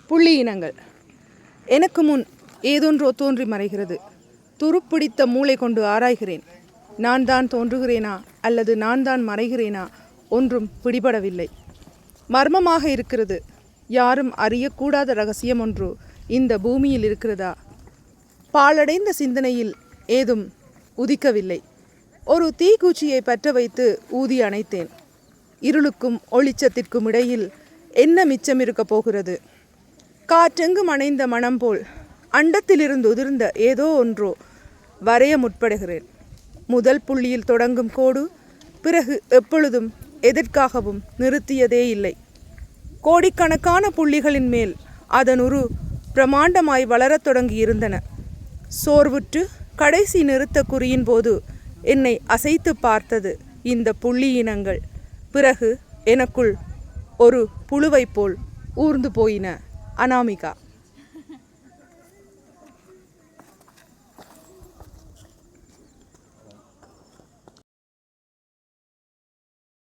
புள்ளி இனங்கள். எனக்கு முன் ஏதொன்றோ தோன்றி மறைகிறது. துருப்பிடித்த மூளை கொண்டு ஆராய்கிறேன். நான் தான் தோன்றுகிறேனா அல்லது நான் தான் மறைகிறேனா ஒன்றும் பிடிபடவில்லை. மர்மமாக இருக்கிறது. யாரும் அறியக்கூடாத ரகசியம் ஒன்று இந்த பூமியில் இருக்கிறதா? பாழடைந்த சிந்தனையில் ஏதும் உதிக்கவில்லை. ஒரு தீக்குச்சியை பற்ற வைத்து ஊதி அணைத்தேன். இருளுக்கும் ஒளிச்சத்திற்கும் இடையில் என்ன மிச்சம் இருக்கப் போகிறது? காற்றெங்கும் அணைந்த மனம் போல் அண்டத்திலிருந்து உதிர்ந்த ஏதோ ஒன்றோ வரைய முற்படுகிறேன். முதல் புள்ளியில் தொடங்கும் கோடு பிறகு எப்பொழுதும் எதற்காகவும் நிறுத்தியதே இல்லை. கோடிக்கணக்கான புள்ளிகளின் மேல் அதன் உரு பிரமாண்டமாய் வளரத் தொடங்கியிருந்தன. சோர்வுற்று கடைசி நிறுத்த குறியின் போது என்னை அசைத்து பார்த்தது இந்த புள்ளி இனங்கள். பிறகு எனக்குள் ஒரு புழுவை போல் ஊர்ந்து போயின. அனாமிகா.